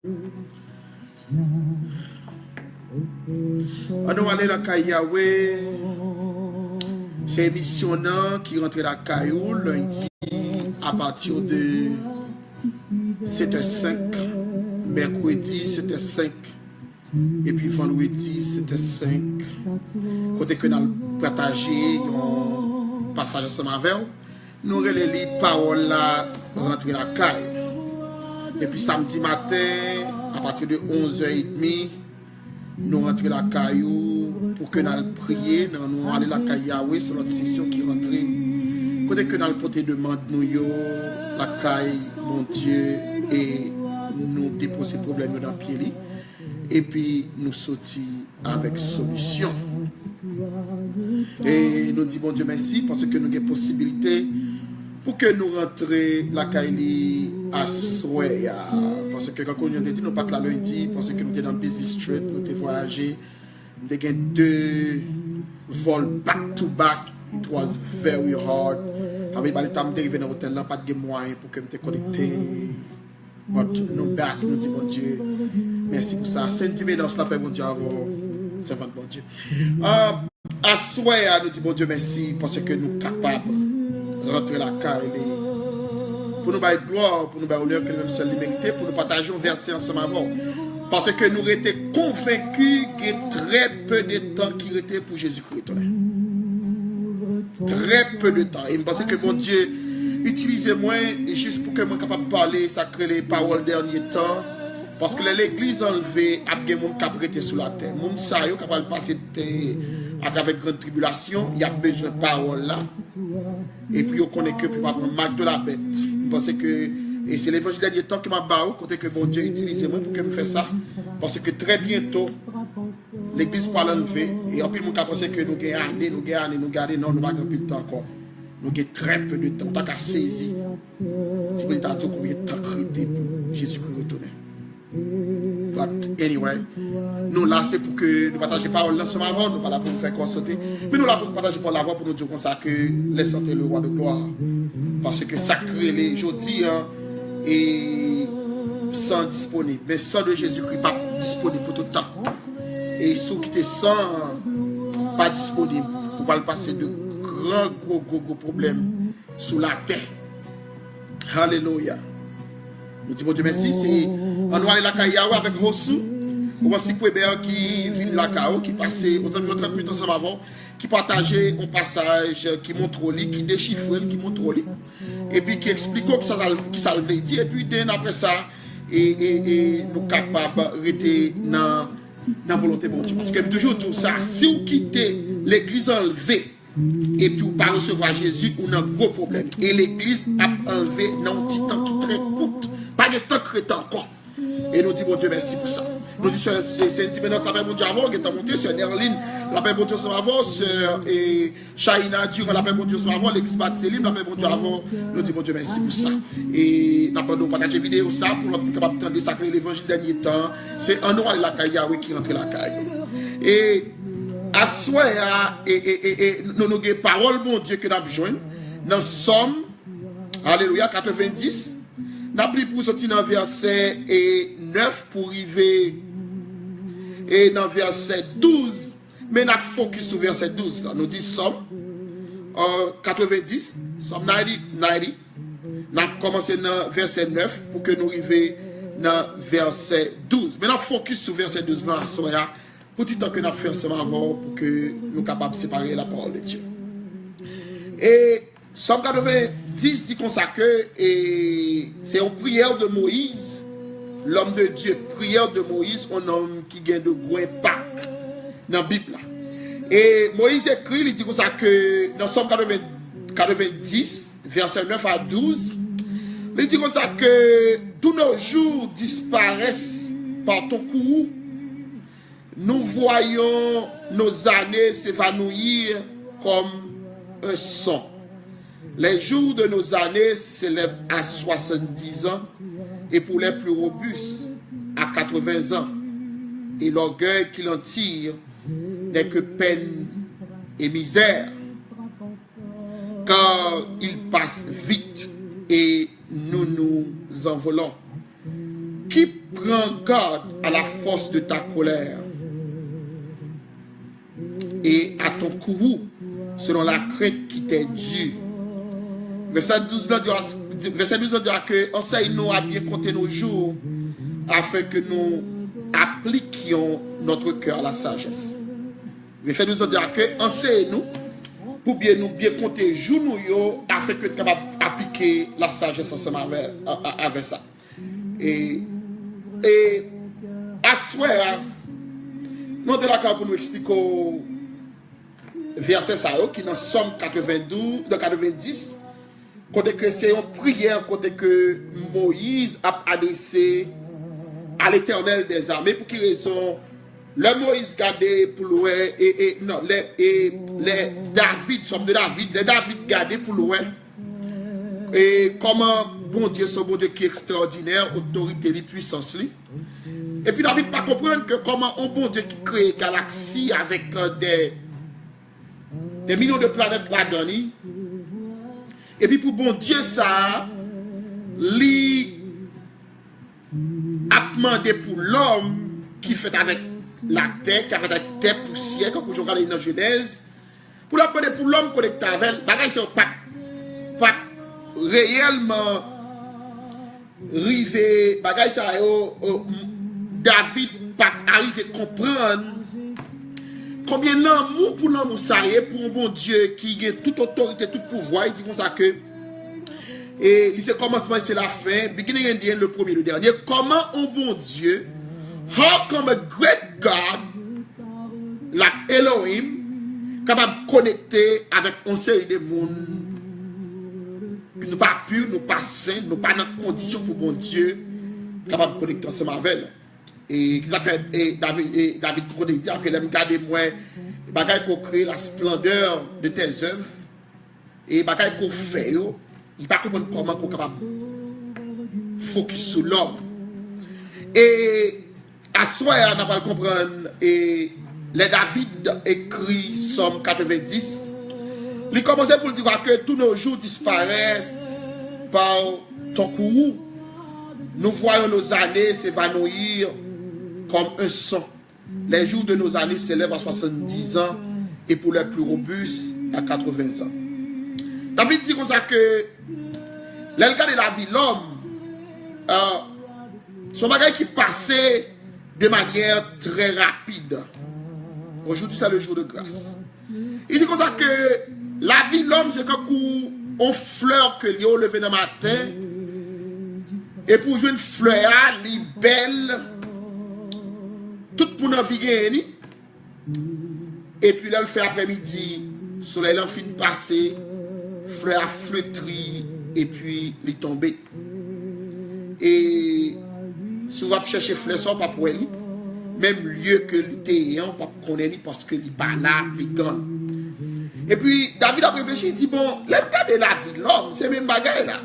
On va aller dans Yahweh. C'est émission qui rentre dans Caillou lundi à partir de 7h05, mercredi 7h05 et puis vendredi 7h05. Côté que nous avons partagé un passage ensemble avec nous relèvons les paroles là rentrer dans Caillou. Et puis samedi matin à partir de 11h30 nous rentrons dans la caillou pour que nous prions, nous allons dans la caillou sur notre session qui rentre. Côté que nous allons porter demande nous la caille, mon Dieu, et nous déposer problème dans le pied. Et puis nous sortir avec solution. Et nous disons bon Dieu merci parce que nous avons possibilité pour que nous rentrions la caille à Soya. Parce que quand on a dit nous pas la lundi, parce que nous étions dans le business trip, nous avons voyagé, nous avons 2 vols back to back. It was very hard. Avec le temps d'arriver dans l'hôtel, là, pas de moyens pour que nous soyons connectés. But nous back, nous disons bon Dieu, merci pour ça. Sentiment la paix, bon Dieu, avant, servant bon Dieu. À Soya, nous disons bon Dieu, merci parce que nous sommes capables de rentrer la caille. Pour nous bailler gloire, pour nous bailler honneur que nous seul mérité, pour nous partager un verset ensemble avant. Parce que nous étions convaincus qu'il y a très peu de temps qui était pour Jésus-Christ. Très peu de temps. Et je pense que bon Dieu, utilisez-moi juste pour que je sois capable de parler, sacrer les paroles dernier temps. Parce que l'église enlevée a bien monde qui a prêté sous la terre. Monde ça est capable de passer avec grande tribulation, il y a besoin de paroles là. Et puis on connaît que pour pas prendre marque de la bête. Je pense que et c'est l'évangile dernier temps qui m'a barré côté que bon Dieu utilisez-moi pour que je fasse ça. Parce que très bientôt l'église parle enlevée et en plus mon cas pensé que nous gagnons, non, nous pas plus de temps encore. Nous avons très peu de temps, tant qu'à saisir. Si vous avez combien de temps créé pour Jésus-Christ retourner. But anyway, nous là c'est pour que nous partagions parole là ensemble avant, nous pas là pour nous faire constater, mais nous là pour nous partager par la voix pour nous dire comme ça que laissez le roi de gloire. Parce que sacré les jeudi et sans disponible, mais sans de Jésus-Christ pas disponible pour tout le temps. Et ceux qui étaient sans pas disponible, pour pas le passer de gros problèmes sous la terre. Alléluia. Nous disons Dieu merci. On va aller la Kayawa avec Rossou. Voici Kwébert qui vient de la Kao, qui passait aux environs 30 minutes ensemble avant, qui partageait un passage qui montre au lit, qui déchiffre, qui montre au lit. Et puis qui explique qui ça veut dire. Et puis après ça, et nous capables de rester dans la volonté de Dieu. Parce que toujours tout ça, si vous quittez l'église enlevée, et puis vous ne pas recevoir Jésus, on a un gros problème. Et l'église a enlevé dans un petit temps qui est très court. Pas de temps créé encore. Et nous disons, bon Dieu, merci pour ça. Nous disons, c'est un petit peu dans la paix, bon Dieu, avant, qui est monté, c'est Nerline, la paix, bon Dieu, avant, et Shaina, durant la paix, bon Dieu, avant, l'église Batselim, la paix, bon Dieu, avant. Nous disons, bon Dieu, merci pour ça. Et nous avons partagé vidéo ça pour être capable de sacrer l'évangile dernier temps. C'est un noir la caille qui rentre la caille. Et à soi, et nous avons des paroles, bon Dieu, que nous avons besoin. Dans Somme, Alléluia, 90. Nous avons pris pour sortir dans verset 9 pour arriver et dans verset 12. Mais nous avons focus sur verset 12. Là. Nous disons Somme 90, Somme 90. Nous avons commencé dans verset 9 pour que nous arrivions dans verset 12. Mais nous avons focus sur verset 12 là, pour tout le temps que nous avons fait ensemble avant pour que nous soyons capables de séparer la parole de Dieu. Et Somme 90 dit comme ça que c'est une prière de Moïse, l'homme de Dieu, prière de Moïse, un homme qui gagne de gros impact dans la Bible. Et Moïse écrit, il dit comme ça que dans Somme 90, verset 9 à 12, il dit comme ça que tous nos jours disparaissent par ton courroux. Nous voyons nos années s'évanouir comme un son. Les jours de nos années s'élèvent à 70 ans et pour les plus robustes à 80 ans. Et l'orgueil qui en tire n'est que peine et misère. Car il passe vite et nous nous envolons. qui prend garde à la force de ta colère et à ton courroux selon la crainte qui t'est due. Verset 12 dira que enseigne-nous à bien compter nos jours afin que nous appliquions notre cœur à la sagesse. Verset 12 dira que enseigne-nous pour bien compter jours nous afin que nous soyons capables d'appliquer la sagesse ensemble avec ça. Et à soir, nous sommes d'accord pour nous expliquer verset ça qui est dans Somme 90, côté que c'est une prière côté que Moïse a adressé à l'Éternel des armées. Pour quelle raison? Le Moïse gardé pour loin les David, Somme de David, les David gardé pour loin. Et comment bon Dieu, ce bon Dieu qui est extraordinaire, autorité et puissance lui. Et puis David pas comprendre que comment un bon Dieu qui crée galaxie avec des millions de planètes là-dedans. Et puis pour bon Dieu ça, lui a demandé pour l'homme qui fait avec la terre, qui fait avec la terre poussière, comme je regarde dans Genèse, pour l'appeler pour l'homme connecté avec, bagage c'est pas réellement rivé, bagage ça David pas arrivé à comprendre combien l'amour pour l'amour ça y est pour un bon Dieu qui a toute autorité, tout pouvoir. Il dit comme ça que et c'est le commencement, c'est la fin, beginning and the end, le premier, le dernier. Comment un bon Dieu, how come a great God like Elohim capable de connecter avec un série de monde nous pas pur, nous pas saint, nous pas dans condition pour bon Dieu capable de connecter ensemble avec. Et David dit que l'aime garder moi bagaille qu'on crée la splendeur de tes œuvres et bagaille qu'on fait il pas comprendre comment qu'on capable focus sur l'homme. Et à soir on va comprendre et les David écrit Somme 90. Il commençait pour dire que tous nos jours disparaissent par ton courroux. Nous voyons nos années s'évanouir comme un son. Les jours de nos années s'élèvent à 70 ans et pour les plus robustes à 80 ans. David dit comme ça que l'élégant de la vie, l'homme, son bagage qui passait de manière très rapide. Aujourd'hui, c'est le jour de grâce. Il dit comme ça que la vie, l'homme, c'est quand on fleur que l'on levé le matin et pour jouer une fleur, elle est belle. Tout le monde a envie. Et puis là, le fait après-midi, le soleil a fini de passer, fleur a flétri, et puis il est tombé. Et si on va chercher fleur, ça, pas pour elle. Même lieu que l'était, on ne peut pas connaître parce que il n'est pas là, il gagne. Et puis, David a réfléchi, il dit, bon, l'aime garder la vie, l'homme, c'est même bagaille là.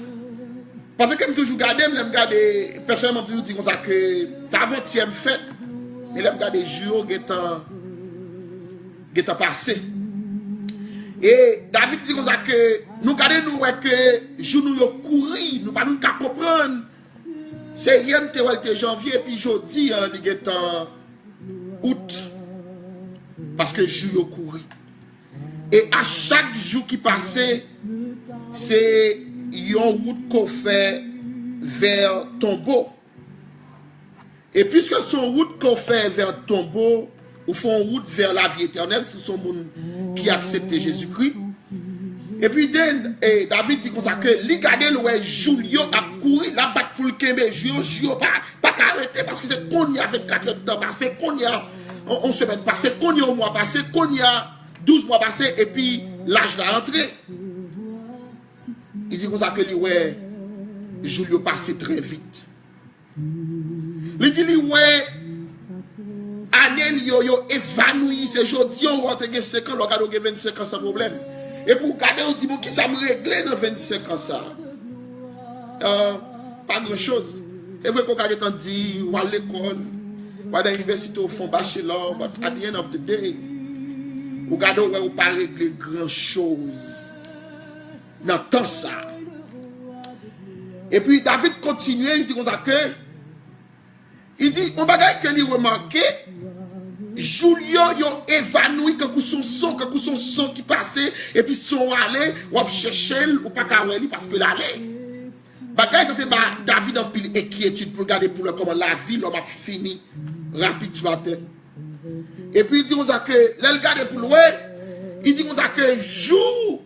Parce que j'aime toujours garder, j'aime garder, personnellement, toujours dire comme ça que c'est avant-hier fête. Et là, je des jours qui sont passés. Et David dit comme ça que nous regardons que jour nous courir, nous ne pouvons pas comprendre. C'est rien de janvier, puis jeudi, il est en août. Parce que jour courir. Et à chaque jour qui passait, c'est une route qu'on fait vers tombeau. Et puisque son route qu'on fait vers le tombeau, ou font route vers la vie éternelle, ce sont les gens qui acceptent Jésus-Christ. Et puis David dit comme ça que les garder le Julio a couru la batte pour le Québec, Julio pas arrêter parce que c'est qu'on y a 24 heures de temps passé, qu'on y a 11 semaines passé, qu'on y a un mois passé, qu'on y a 12 mois passé et puis l'âge l'a entré. Il dit comme ça que Julio passait très vite. Il dit ouais année yo évanoui c'est jodi on va te 5 ans, on va 25 ans sans problème. Et pour garder on dit bon qui ça me régler dans 25 ans ça. Pas grand chose. C'est vrai qu'on a dit ou à l'école, ou à l'université au fond bachelor, but at the end of the day, ou garder on pas régler grand chose dans temps ça. Et puis David continue, il dit comme ça que Il dit, on bagaille que lui remarqué, Julien yon évanoui quand son son qui passait et puis son allé ou chercher ou pas kaweli parce que l'aller. Bagaille c'était David en pile inquiétude pour regarder pour le comment la vie l'homme a fini rapide sur la terre. Et puis il dit on a que l'elle garde pour loin, il dit on a que jour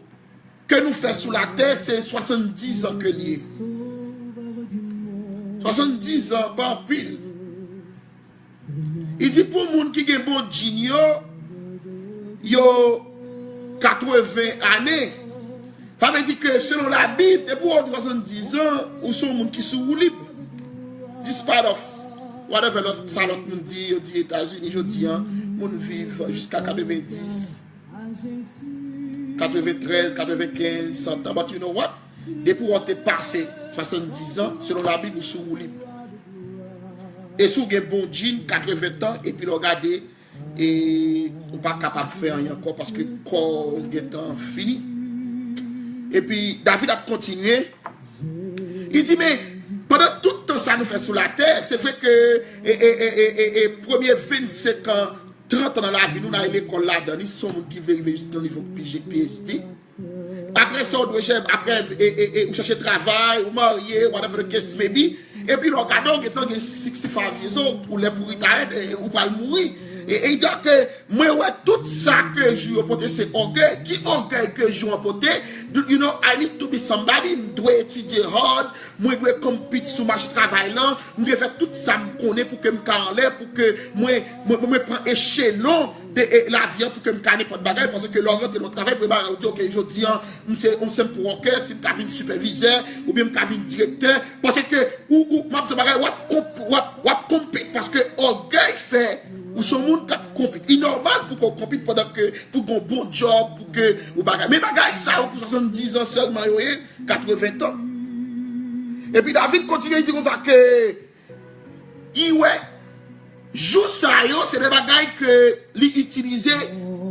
que nous fait sous la terre c'est 70 ans que lié. 70 ans par pile. Il dit pour les gens qui ont bon djinn, yo 80 années. Ça veut dire que selon la Bible, pour 70 ans, ou sont les gens qui sont libres. Despite of whatever l'autre monde dit, aux États-Unis, je dis, les gens vivent jusqu'à 90, 93, 95, 100 ans. But you know what? Et pour on passé 70 ans, selon la Bible, ou sont libres. Et si vous avez un bon djinn, 80 ans, et puis le regardez, et vous n'êtes pas capable de faire rien encore parce que le corps est fini. Et puis David a continué. Il dit, mais pendant tout le temps ça nous fait sur la terre, c'est vrai que premier 25 ans, 30 ans dans la vie, nous avons l'école là-dedans, ils sont gens qui veulent arriver jusqu'au niveau PhD. Après ça, on doit chercher travail, ou marier, whatever the case may be. Et puis, le gars, il est 65 years old, pour les pourritailles, ou pas mourir. Et il dit que, moi, ouais, tout ça que je joue au poté, c'est orgueil. Qui orgueil que je joue au poté? You know, I need to be somebody, je dois étudier hard, moi, je dois compter sur ma travail là, je dois faire tout ça, je connais pour que je me l'air, pour que moi, je prends échelon de la vie pour que je me connais pas de bagaille, parce que l'orgueil de notre travail, pour me dire, ok, je dis, on s'aime pour orgueil, si je suis superviseur, ou bien je suis directeur, parce que, ou, ma bagaille, ou compete, parce que orgueil fait, ou son monde compete. Il est normal pour qu'on compete pendant que, pour qu'on bon job, pour que, ou bagaille. Mais bagaille, ça, pour 70 ans seulement, 80 ans. Et puis David continue à dire comme ça que, ouais, joue ça, c'est des bagailles que l'utiliser,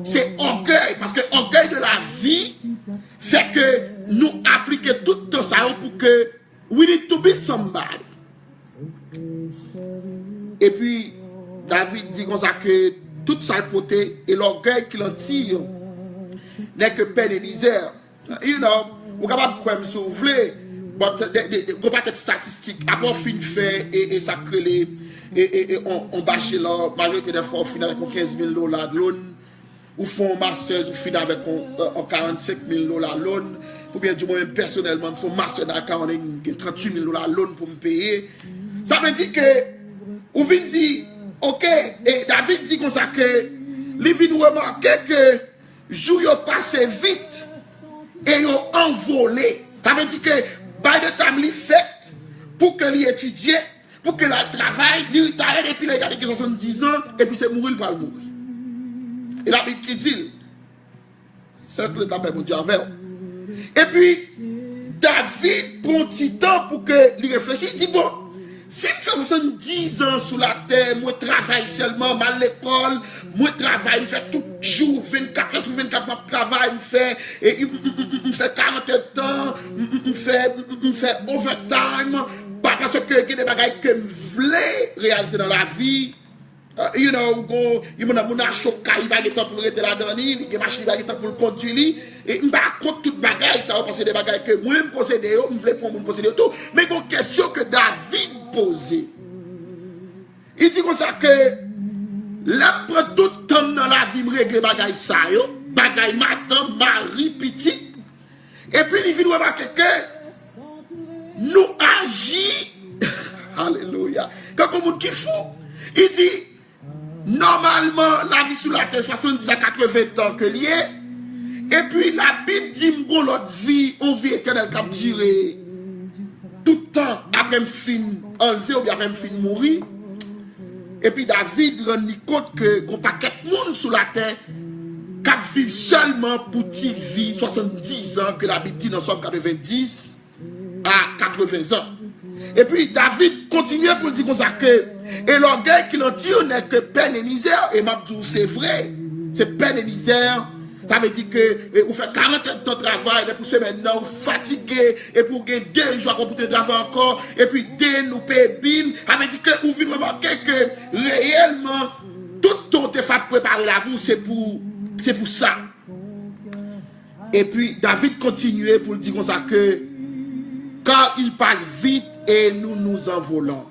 c'est orgueil. Parce que orgueil de la vie fait que nous appliquons tout le temps ça pour que we need to be somebody. Et puis, David dit comme ça que toute sa beauté et l'orgueil qu'il en tire n'est que peine et misère. You know, vous êtes capable de me souffler, mais vous pas de statistiques. Après, on finit fait et ça crée et on bâche là, majorité des fois, on finit avec $15 000 de loan, ou font un master, ou finit avec $45 000 loan, ou bien du moins personnellement, je fais un master d'accounting, $38 000 loan pour me payer. Ça veut dire que, vous venez dire, ok, et David dit comme ça que, les vient remarquer que, jour yo passé vite, et yo envolé. Ça veut dire que, by the time li fait, pour que li étudie, pour que la travaille, li retire, et puis il a 70 ans, et puis c'est mourir, il va mourir. Et la Bible qui dit, c'est que le temps mon Dieu avec. Et puis, David prend un petit temps pour que lui réfléchisse, il dit bon, si je fais 70 ans sous la terre, moi travaille seulement, mal à l'école, moi travaille, je fais tout jour, 24 heures sur 24, je travaille, je fais 40 ans, je fais overtime, parce que il y a des bagages que je voulais réaliser dans la vie. You know, il y a un choc, il y a des temps pour rester là-dedans, il y a des machines qui pour le conduire, et je ne compte tout bagaille, ça va passer des bagages que moi je possède, je voulais prendre posséder tout, mais il y a une question que David posait. Il dit comme ça que, là, pour tout le temps dans la vie, je règle bagaille ça, bagaille matin, mari, petit, et puis il vient remarquer que nous agissons, alléluia, quand on dit qu'il faut, il dit, normalement, la vie sur la terre, 70 à 80 ans que lié. Et puis la Bible dit que l'autre vie, on vit éternelle qui a duré tout le temps après me fin enlevé ou bien après me fin mourir. Et puis David rend compte que qu'on paquet de monde sur la terre qui vivent seulement pour vie 70 ans que la Bible dit dans Somme 90 à 80 ans. Et puis David continue pour dire comme ça que et l'orgueil qu'il en tire n'est que peine et misère. Et Mabdou, c'est vrai, c'est peine et misère. Ça veut dire que vous faites 40 ans de travail, et pour ce maintenant, vous fatiguez, et pour gagner 2 jours pour travailler encore, et puis dès nous payez, ça veut dire que vous venez remarquer que réellement, tout ton te fait préparer la vie, c'est pour ça. Et puis David continuait pour dire comme ça que car il passe vite et nous nous envolons.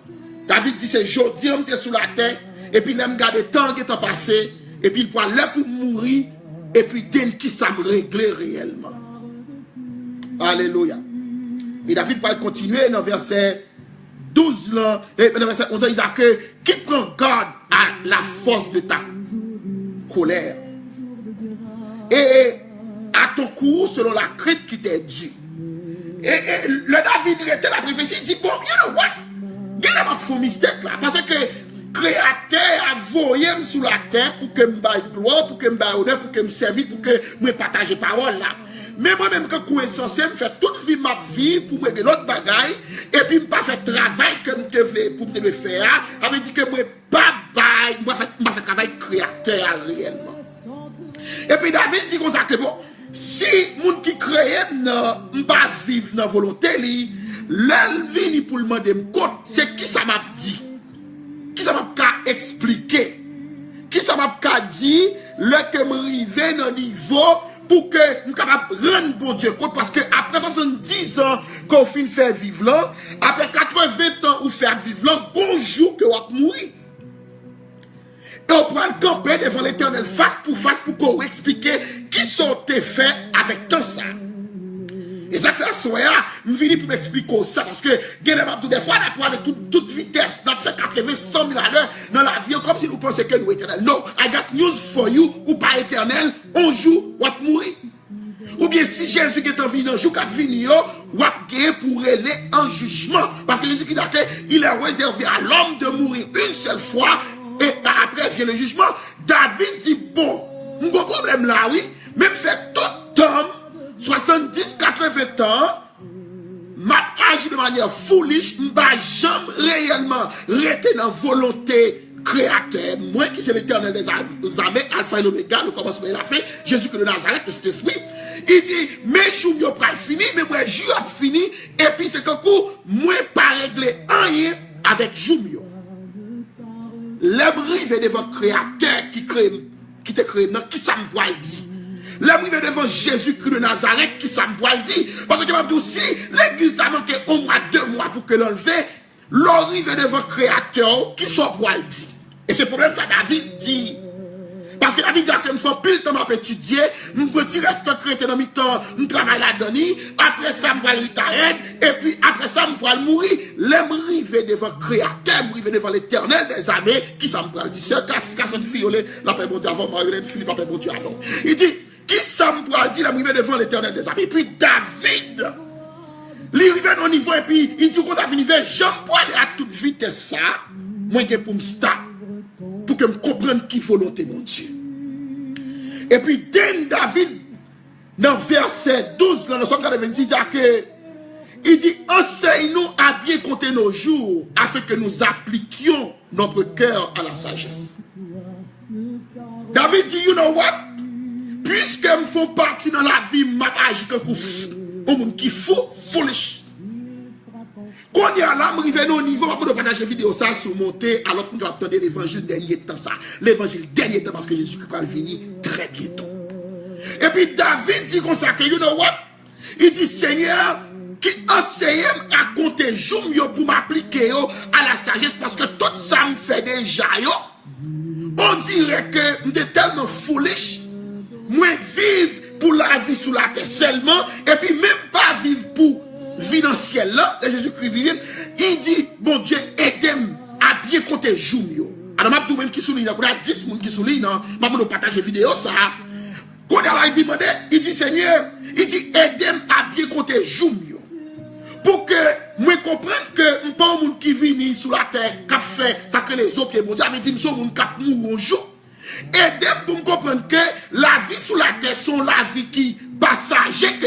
David dit c'est aujourd'hui on était sous la terre et puis nous garder temps qui est passé et puis il prend l'heure pour mourir et puis dès qui ça me régler réellement. Alléluia. Et David va continuer dans verset 12 là, et dans verset 11 il dit que qui prend garde à la force de ta colère et à ton cours selon la crainte qui t'est due. Et le David était la prophétie, il dit bon, you know what? Il y a un faux mystère là, parce que créateur a voyé sous la terre pour que me baille gloire, pour que me baille honneur, pour que me servir, pour que me partage parole là. Mais moi-même, quand je suis censé me faire toute vie ma vie pour me donner l'autre bagaille, et puis je ne pas faire travail comme je voulais pour me faire, ça veut dire que moi, pas bail, je faire travail créateur réellement. Et puis David dit comme ça que bon, si moun qui crée ne pas vivre dans la volonté, l'elvini pour le demander c'est qui ça m'a dit, qui ça m'a expliqué, qui ça m'a dit, le que m'arrive dans le niveau pour que nous capable rendre bon Dieu compte parce que après 70 ans qu'on finit faire vivre là, après 80 ans ou faire vivre là, bonjour que on va mourir. Et on prend le camper devant l'Éternel face pour qu'on explique qui sont tes faits avec tant ça. Et ça, je viens pour m'expliquer ça parce que des fois, on a avec toute vitesse, on a fait 80, 100 000 à l'heure dans la vie, comme si nous pensions que nous éternels. No, I got news for you, ou pas éternel, un jour, on va mourir. Ou bien si Jésus qui est en vie, un jour, qui est venu, on va gagner pour aller en jugement. Parce que Jésus qui il est réservé à l'homme de mourir une seule fois. Et après vient le jugement. David dit bon, mon problème là, oui, même fait tout temps, 70, 80 ans, m'a agi de manière foolish, m'a jamais réellement rester dans volonté créateur. Moi qui c'est l'éternel des armées, Alpha et l'Oméga, le commencement et la fin, Jésus que de Nazareth, le Saint-Esprit. Il dit, mes jours n'ont pas fini, mais moi, jour a fini, et puis c'est qu'un coup, moi pas réglé rien avec jour. L'homme rive devant le créateur qui te crée, qui ça me doit dire. L'homme rive devant Jésus-Christ de Nazareth, qui ça me doit dire. Parce que je me dis aussi, l'église a manqué 1 mois, 2 mois pour que l'enlever. L'homme rive devant le créateur, qui ça me doit dire. Et c'est le problème, ça David dit. Parce que David dit que je me fais pile temps à étudier, je me retire reste chrétien dans mi temps, je travaille là-dedans, après ça, je vais retirer, et puis après ça, je vais mourir. L'homme rive devant le créateur, rive devant l'éternel des armées, qui ça me dit. C'est un casse de fiolet, la paix bon Dieu avant, Marie-Hélène Philippe, la paix bon Dieu avant. Il dit, qui ça me dit, l'homme rive devant l'éternel des armées. Et puis David, il arrive au niveau, et puis il dit, quand David arrive, j'en peux aller à toute vitesse ça, moi, je pour me stop. Pour que je comprenne qui volonté mon Dieu. Et puis, David, dans verset 12, dans le Somme 26, il dit, enseigne-nous à bien compter nos jours, afin que nous appliquions notre cœur à la sagesse. David dit, you know what? Puisque me faut partir dans la vie, m'a agi comme un monde qui faut foolish. Quand il y a là, je arrive au niveau, je vais partager vidéo ça sur monter, alors que nous attendons l'évangile dernier temps ça. L'évangile dernier temps parce que Jésus-Christ va venir très bientôt. Et puis David dit comme ça que, you know what? Il dit, Seigneur, qui enseigne à compter jour pour m'appliquer à la sagesse parce que tout ça me fait déjà. On dirait que je suis tellement foolish. Moi, vivre pour la vie sous la terre seulement, et puis même pas vivre pour vie dans le ciel là, de Jésus-Christ vivant, il dit, bon Dieu, aidez-moi à bien compter jour. Alors, je vais même qui souligne, il y a 10 personnes qui soulignent, je vais partager vidéo ça. Quand il dit, Seigneur, il dit, aidez-moi à bien compter jour. Pour que moi comprenne que je ne suis pas un monde qui vit sur la terre, qui fait ça que les autres, mon Dieu avait dit, je suis un monde qui mourra un jour. Aidez-moi pour me comprendre que la vie sur la terre, sont la vie qui passager que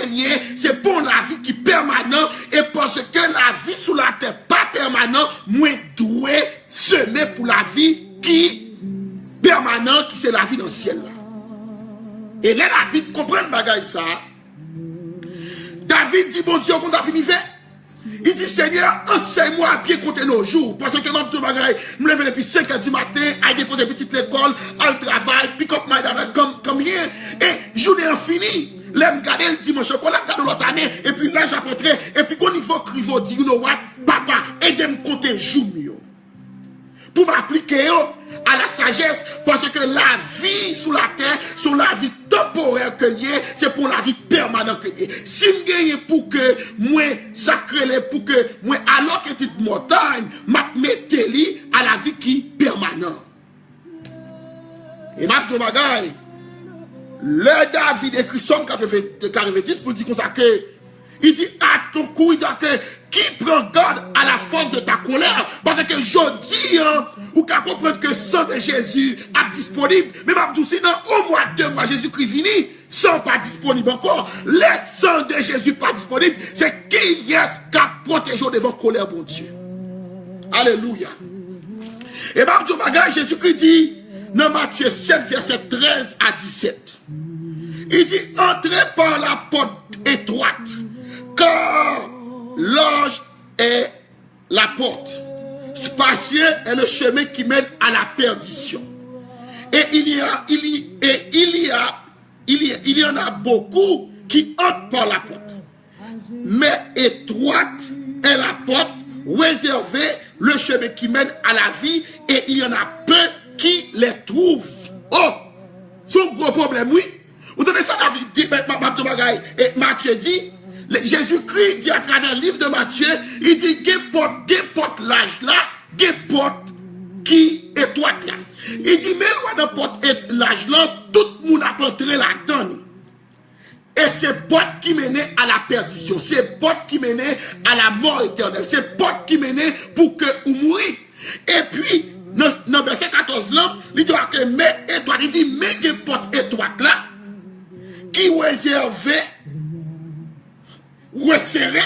c'est pour la vie qui est permanente et parce que la vie sous la terre pas permanente, moi dois semer pour la vie qui permanente, qui c'est la vie dans le ciel là. Et là, David comprend le bagage ça. David dit, bon Dieu, qu'on a fini fait. Il dit, Seigneur, enseigne-moi à bien compter nos jours. Parce que moi, tout bagage, je me lève depuis 5 h du matin, à déposer petite l'école, à le travail, pick up my daughter comme rien. Et journée en fini. Là, je regarde le dimanche, je regarde l'autre année, et puis là, j'apporterai. Et puis, quand il faut crivo, dit, you know what, papa, aidez-moi à compter jours. Pour m'appliquer à la sagesse, parce que la vie sous la terre, c'est la vie temporaire que lié, c'est pour la vie permanente que lié. Si je gagne pour que moi sacré, pour que moi, alors que toute montagne, je mette à la vie qui est permanente. Et je dis, le David écrit Somme 90 pour dire comme ça que il dit à ton coup, il dit que qui prend garde à la force de ta colère, parce que je dis, ou qu'à comprendre que le sang de Jésus est disponible, mais je dis au mois 2 mois, Jésus-Christ vini, sang pas disponible encore, le sang de Jésus pas disponible, c'est qui est-ce qui a protégé devant la colère, bon Dieu. Alléluia. Et je dis, Jésus-Christ dit, dans Matthieu 7, verset 13 à 17, il dit, entrez par la porte étroite, car large est la porte, spacieux est le chemin qui mène à la perdition. Et il y en a beaucoup qui entrent par la porte. Mais étroite est la porte, réservée le chemin qui mène à la vie, et il y en a peu qui les trouvent. Oh, c'est un gros problème, oui. Vous donnez ça, David dit, et Matthieu dit, Jésus-Christ dit à travers le livre de Matthieu, il dit, porte l'âge là, porte qui étroite là. Il dit, mais loin de porte l'âge là, tout le monde a entré là-dedans. Et c'est porte qui menait à la perdition, c'est porte qui menait à la mort éternelle, c'est porte qui menait pour que vous mouriez. Et puis, dans verset 14 là, il dit que mais étroite, il dit, mais des portes étroites là, qui réservait, resserré,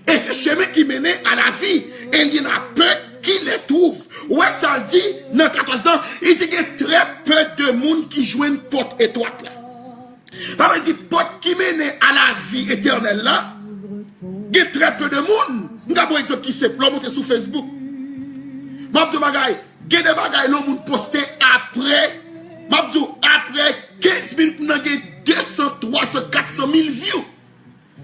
et ce chemin qui menait à la vie, et il y en a peu qui les trouvent. Ouais, ça dit, dans 14 ans, il dit qu'il y a très peu de monde qui joue une porte étroite là. Alors il dit, porte qui menait à la vie éternelle là, il y a très peu de monde. Nous avons un exemple qui s'est monté sur Facebook. Mabdou bagay, il y a des bagailles, l'on monde posté après, Mabdou, après 15 minutes, nous avons 200, 300, 400 000 views.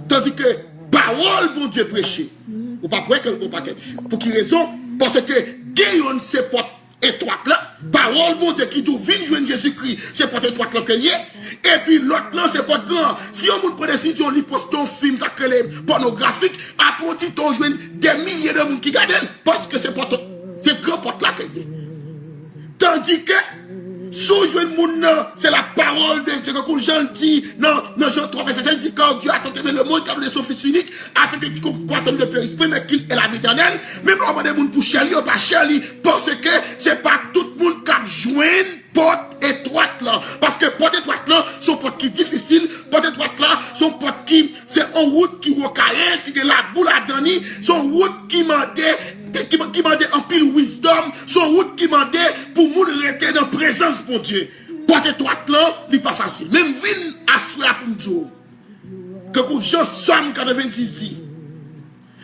Tandis que parole, bon Dieu, prêcher. Ou pas pour qu'elle ne pas qu'elle vue. Pour quelle raison? Parce que Guillaume, c'est porte étroite là. Parole, bon Dieu, qui tout vient joindre Jésus-Christ, c'est porte étroite là qu'elle y est. Et puis l'autre là, c'est porte grand. Si on prend décision, il poste un film, ça crée les pornographiques, après on dit, on joue des milliers de monde qui gardent, parce que c'est porte, c'est grand porte là qu'elle y est. Tandis que, sous jouer le monde, c'est la parole de Dieu que gentil. Non, Jean 3, verset 16 dit quand Dieu a tant aimé le monde, comme son fils unique, afin que quiconque croit en le périsse, mais qu'il ait la vie éternelle. Même on des gens pour chérir ou pas chérir, parce que c'est pas tout le monde qui a joint porte étroite là. Parce que porte étroite là, son porte qui est difficile, porte étroite là, son porte qui, c'est en route qui rocaille, qui est la boule à donner, son route qui mandait, qui mandait en pile wisdom, son route qui mandait pour nous rester dans la présence pour Dieu. Porte étroite là, il n'est pas facile. Même vin à souhait pour nous dire que pour Jean Somme 90 dit,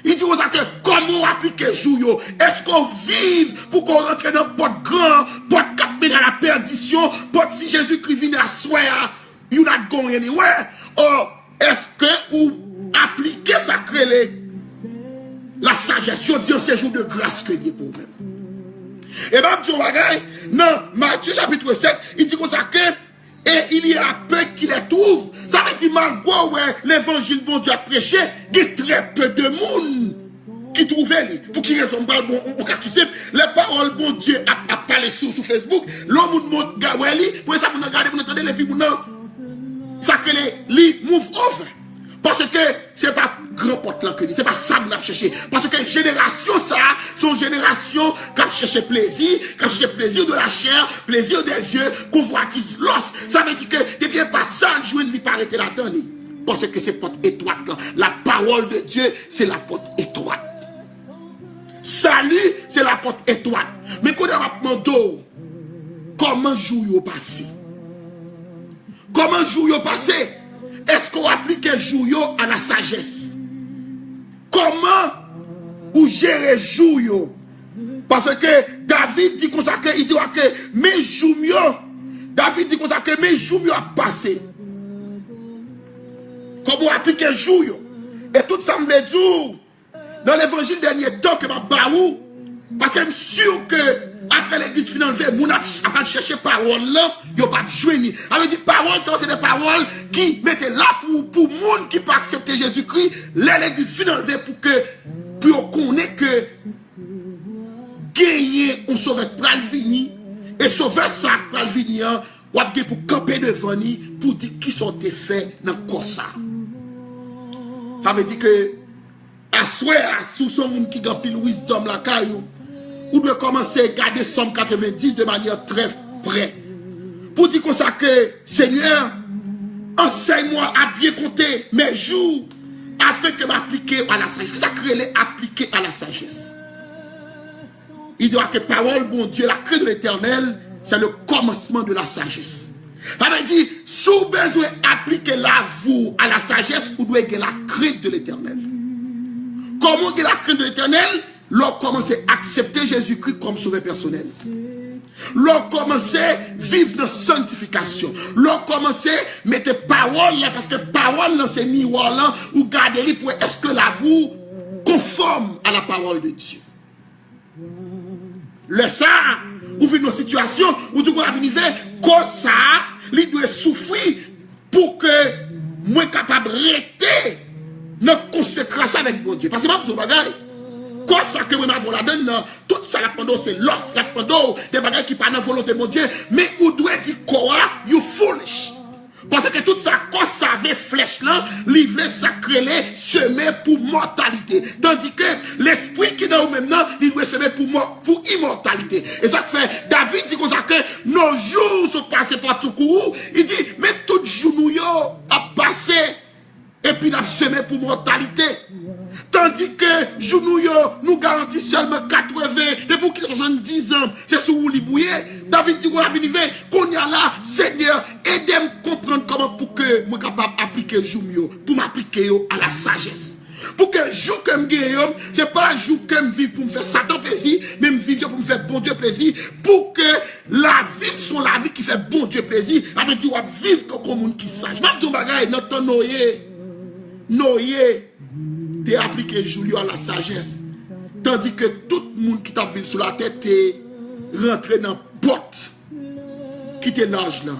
il dit aux acteurs comment appliquer jour. Est-ce qu'on vive pour qu'on rentre dans porte grand, porte 4 mètres à la perdition, porte si Jésus-Christ vient à swear, you not going anywhere? Or, est-ce que vous appliquez ça crée la sagesse? Je dis c'est jour de grâce que il y a pour vous. Et bien, tu vois, dans Matthieu chapitre 7, il dit comme ça que et il y a peu qui les trouvent. Ça veut dire malgré l'évangile bon Dieu a prêché, il y a très peu de monde qui trouvent. Pour qui raison les paroles bon Dieu a parlé sur Facebook, l'homme monte Gaweli, pour ça vous regardez, vous entendez les puis ça que les move over. Parce que c'est pas grand porte là que c'est pas ça que nous avons cherché. Parce que génération ça, son génération qui a cherché plaisir, qui a cherché plaisir de la chair, plaisir des yeux, convoitise l'os. Ça veut dire que depuis pas ça, je ne vais pas arrêter là-dedans. Parce que c'est porte étroite là. La parole de Dieu, c'est la porte étroite. Salut, c'est la porte étroite. Mais quand on a demandé comment joue au passé, Comment jour yo passé? Est-ce qu'on applique jour yo à la sagesse? Comment vous gérez jour yo? Parce que David dit comme ça que il dit que mes jours David dit comme ça que mes jours a passé. Comment appliquer jour yo? Et tout ça me dit dans l'évangile dernier temps que m'a baou parce que je suis sûr que après l'église finale mon après chercher parole là, yo pas jouer ni. Avec dit parole ça c'est des paroles qui mettaient là pour monde qui pas accepter Jésus-Christ, l'église finale pour connaître que gagner un sauveur pral vini et sauveur ça pral vini ou a pour camper devant ni pour dire qui sont des faits dans quoi ça. Ça veut dire que à souhait sous son monde qui gagne pile wisdom la caillou ou doit commencer à garder Somme 90 de manière très près pour dire comme ça que Seigneur enseigne-moi à bien compter mes jours afin que m'appliquer à la sagesse. Ça crée les appliquer à la sagesse. Il doit que parole bon Dieu la crainte de l'Éternel c'est le commencement de la sagesse. Ça veut dire sous besoin appliquer la vous à la sagesse ou doit avoir la crainte de l'Éternel. Comment la crainte de l'Éternel? L'on commence à accepter Jésus-Christ comme sauveur personnel. L'on commence à vivre dans sanctification. L'on commence à mettre parole là, parce que parole là, c'est miroir là, ou garder pour est-ce que la vous conforme à la parole de Dieu. Le ça, ou vit nos situations, où tout le monde a venu faire, comme ça, il doit souffrir pour que moi capable de rester dans consécration avec mon Dieu. Parce que je ne sais pas, quoi ça que moi m'avons la donne, tout ça là pendant c'est l'os, là pendant des bagages qui pas dans la volonté de mon Dieu, mais où doit dire quoi, you foolish. Parce que tout ça, quand ça avait flèche là, livrer sacré, semer pour mortalité. Tandis que l'esprit qui est dans nous maintenant, il doit semer pour immortalité. Et ça fait, David dit comme ça que nos jours sont passés par tout court. Il dit, mais tout jour nous a passé. Et puis nous semé pour mortalité. Tandis que jour nous garantit seulement 80, et pour qu'il ait 70 ans, c'est sous vous libouillé. David dit, qu'on y a là, Seigneur, aidez-moi à comprendre comment pour que je sois capable d'appliquer le jour, pour m'appliquer à la sagesse. Pour que le jour que je gagne, ce n'est pas un jour que je vis pour me faire Satan plaisir, mais je vis pour me faire bon Dieu plaisir, pour que la vie soit la vie qui fait bon Dieu plaisir, avec dit, vivre comme un monde qui sage. Même ton bagage, notre Noé, t'es appliqué Julio à la sagesse. Tandis que tout le monde qui t'a vu sur la tête est rentré dans la porte qui te nage là.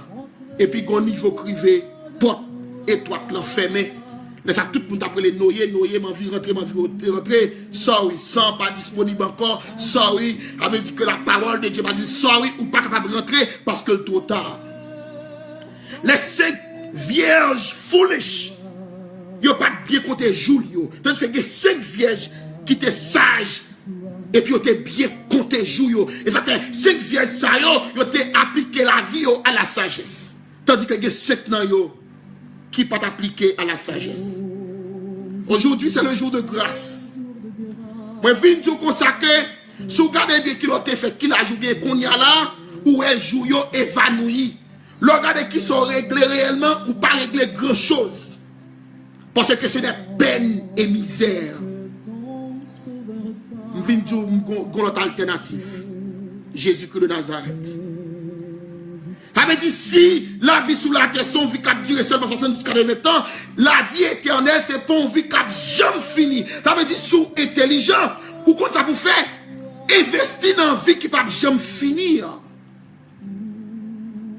Et puis, au niveau privé, porte étroite là, fermée. Mais ça, tout le monde après les Noé, m'a vu rentrer. Sorry, sans pas disponible encore. Sorry, avait dit que la parole de Dieu m'a dit sorry ou pas capable de rentrer parce que le trop tard. Les 5 vierges foolish. Yo pas bien compté jour yo. Tandis que il y a 5 vierges qui étaient sages et puis yo étaient bien compté jour yo. Et ça fait 5 vierges ça yo étaient appliqué la vie yo à la sagesse. Tandis que il y a 5 nan yo qui pas appliqué à la sagesse. Aujourd'hui c'est le jour de grâce. Moi viens dire consacrer sous garder bien qui l'ont fait qui l'a joué qu'on y a là ou elle joue yo évanoui. Regardez qui sont réglés réellement ou pas réglés grand chose. Parce que c'est des peines et misères. Je viens de dire une autre alternative. Jésus-Christ de Nazareth. Ça veut dire si la vie sous la terre, son vie qui a duré seulement 70-80 ans, la vie éternelle, c'est pas une vie qui n'a jamais fini. Ça veut dire sous intelligent, ou quand ça vous fait, investir dans une vie qui n'a jamais finir.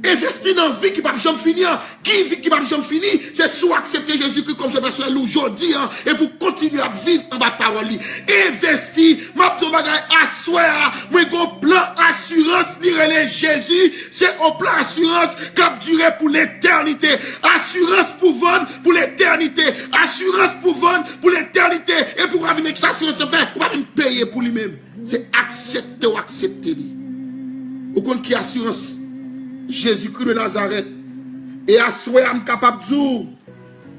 Investir dans une vie qui ne va jamais finir. Qui vie qui ne va jamais finir? C'est soit accepter Jésus-Christ comme je vais aujourd'hui et pour continuer à vivre en bas de parole. Investir, ma petite bagaille asseoir, moi un plan assurance, lire Jésus, c'est un plan assurance qui va durer pour l'éternité. Assurance pour vendre pour l'éternité. Assurance pour vendre pour l'éternité. Et pour arriver que ça assurance se fait, on va même payer pour lui-même. C'est accepter ou accepter lui. Au compte qui assurance Jésus-Christ de Nazareth et à soi capable de dire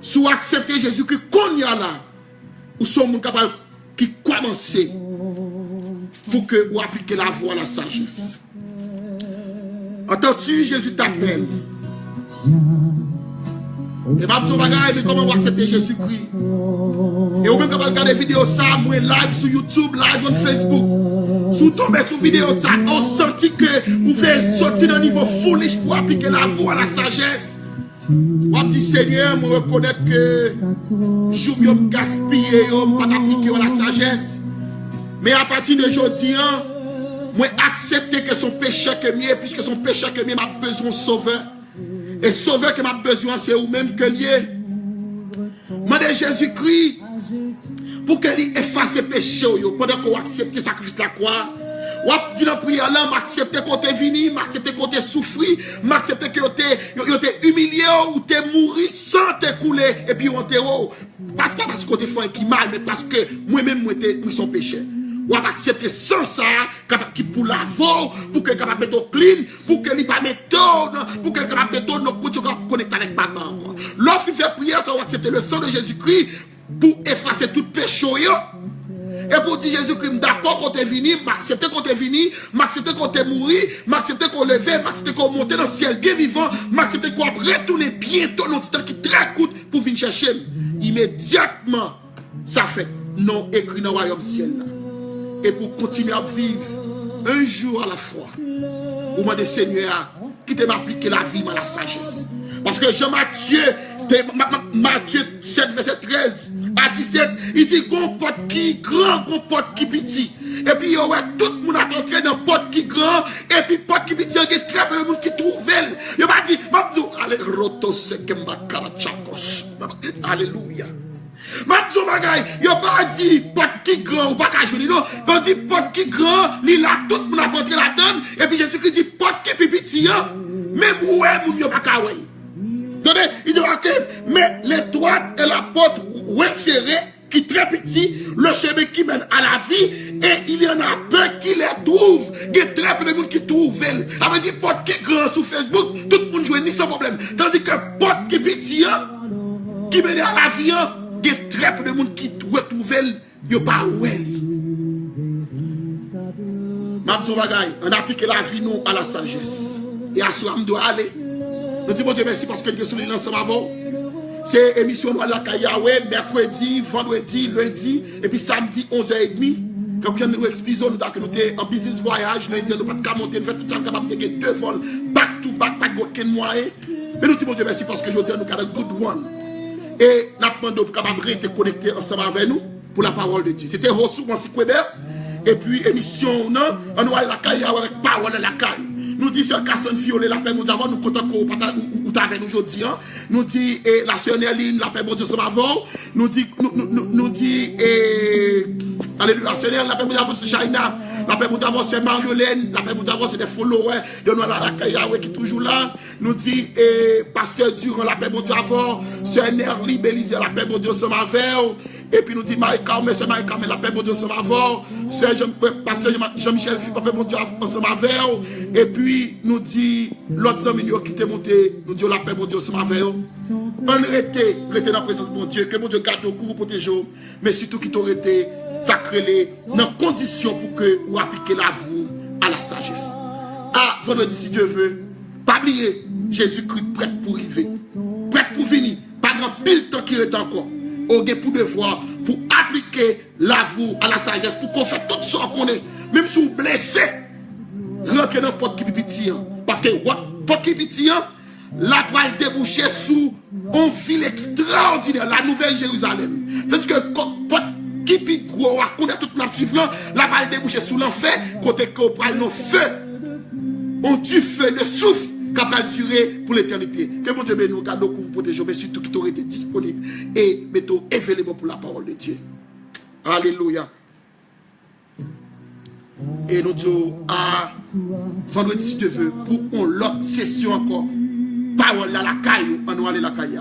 soit accepter Jésus-Christ qu'on y a là ou sommes capables qui commencer pour que vous appliquez la voie à la sagesse. Entends-tu Jésus t'appelle Et ma petite bagaille, mais comment on va accepter Jésus-Christ? Et ou même quand on regarde des vidéos ça, moi live sur YouTube, live sur Facebook, sous tomber sur vidéo ça, on sentit que vous faites sortir d'un niveau foolish pour appliquer la voie à la sagesse. Moi dit Seigneur, moi reconnaître que je me gaspiller, pas appliquer à la sagesse. Mais à partir de aujourd'hui, moi accepter que son péché que mieux, puisque son péché que mieux m'a besoin de sauveur. Et sauveur que m'a besoin, c'est vous-même que lié. Moi de Jésus-Christ, pour qu'il efface ses péchés, pendant qu'on accepte le sacrifice de la croix. Ou dit dans la prière là, m'accepter qu'on t'est venu, m'accepter qu'on t'est souffri, m'accepter que t'es humilié ou t'es mouru sans t'écouler et puis on t'est pas parce qu'on t'est fait qui mal, mais parce que moi-même moi son péché. Ou accepter sans ça, qui pour la voix, pour que capable mettre clean, pour que il pas mettre pour que capable mettre nos côtés connecter avec maman. Lorsque il fait prière, ça va accepter le sang de Jésus-Christ pour effacer tout péché. Et pour dire Jésus-Christ, d'accord qu'on t'est venu, m'accepter qu'on t'est venu, m'accepter qu'on t'est mouru, m'accepter qu'on levé, m'accepter qu'on monte dans le ciel bien vivant, m'accepter qu'on retourne bientôt dans le temps qui très coûte pour venir chercher. Immédiatement, ça fait non écrit dans le royaume ciel là. Et pour continuer à vivre un jour à la fois, au moment de Seigneur, qui te m'appliquer la vie, mais la sagesse. Parce que Jean-Matthieu, Matthieu 7, verset 13 à 17, il dit qu'on porte qui grand, qu'on porte qui petit. Et puis, tout le monde a entré dans porte qui grand, et puis porte qui petit, il y a très peu de monde qui trouve elle. Il va dire, alléluia. Matzo bagay, yo pas dit porte qui grand ou pas qu'à jouer, non. On dit porte qui grand, li la tout le monde a entré la donne, et puis Jésus-Christ dit porte qui petit, même où est moun yo pas qu'à ouais. Attendez, il dit que mais l'étoile et la porte resserrée qui très petit, le chemin qui mène à la vie, et il y en a peu qui les trouvent, il y a très peu de monde qui trouvent elle. Avec dit porte qui grand sur Facebook, tout le monde joue ni sans problème. Tandis que porte qui petit, qui mène à la vie, il y a très peu de monde qui retrouvent elle, il n'y a pas où elle. Mabzo bagay, on applique la vie nous à la sagesse. Et à ce moment, on doit aller. On dit bon Dieu merci parce que nous sommes ensemble avant. C'est émission de la Yahweh, mercredi, vendredi, lundi, et puis samedi, 11h30. Quand vous nous expliquons, nous sommes en business voyage, nous ne pouvons pas monter, nous faisons tout ça, nous sommes capables de gagner 2 vols, back to back, pas de aucun moyen. Mais nous disons Dieu merci parce que je dis nous avons un good one. Et nous demandons pour capable rester connectés ensemble avec nous pour la parole de Dieu. C'était Rossou Mansikweber. Et puis émission, non, on nous aller la caille avec parole de la caille. Nous dit sœur Casson Violet, la paix mon Dieu avant, nous comptons qu'on avec nous aujourd'hui. Nous dit la sœur Nerline, la paix mon Dieu sama avant. Nous dit alléluia, sœur la paix mon Dieu avant c'est China, la paix mon Dieu avant c'est Mariolène, la paix mon Dieu avant c'est des followers de nous la caille qui est toujours là. Nous dit pasteur Durand, la paix mon Dieu avant, sœur Nerline Bélisée, la paix mon Dieu sama avant. Et puis nous dit Maïkame, c'est Maïkame, la paix mon Dieu sama avant. C'est pasteur Jean-Michel Philippe, la paix mon Dieu ensemble avec. Et puis nous dit l'autre ami qui t'est monté, nous dit la paix mon Dieu ensemble avec. On rester dans la présence de mon Dieu, que mon Dieu garde au cou, vous protège, mais surtout qui t'aurait été sacré dans condition pour que vous appliquez la vous à la sagesse. Ah, vendredi si Dieu veut, pas oublier, Jésus-Christ prêt pour arriver, prêt pour venir, pas grand pile temps qui est encore. On a pour devoir pour appliquer la vous à la sagesse, pour qu'on fasse tout ça qu'on est, même si vous blessez, rentrez dans le pot qui petit. Parce que pot qui petit, la va déboucher sous une ville extraordinaire, la Nouvelle Jérusalem. C'est-à-dire que pot qui petit gros, à connaître tout le suivant, la va déboucher sous l'enfer, côté qu'on prend nos feux, on tue feu, le souffle. Capable de durer pour l'éternité. Que mon Dieu nous cadeau pour vous protéger, mais surtout qui t'aurait été disponible et mettons événement pour la parole de Dieu. Alléluia. Et nous disons à vendredi si Dieu veut pour une autre session encore. Parole à la caille, on va aller la caille.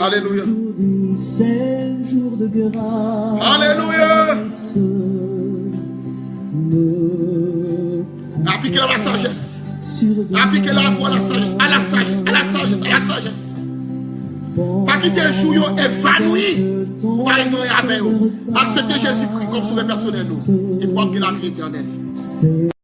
Alléluia. Alléluia. Appliquez la sagesse. Appliquez la voix à la sagesse. À la sagesse. À la sagesse. À la sagesse. Pas quitter un jour évanoui. Pas ignorer avec vous. Acceptez Jésus-Christ comme sauveur personnel. Et pour que la vie éternelle.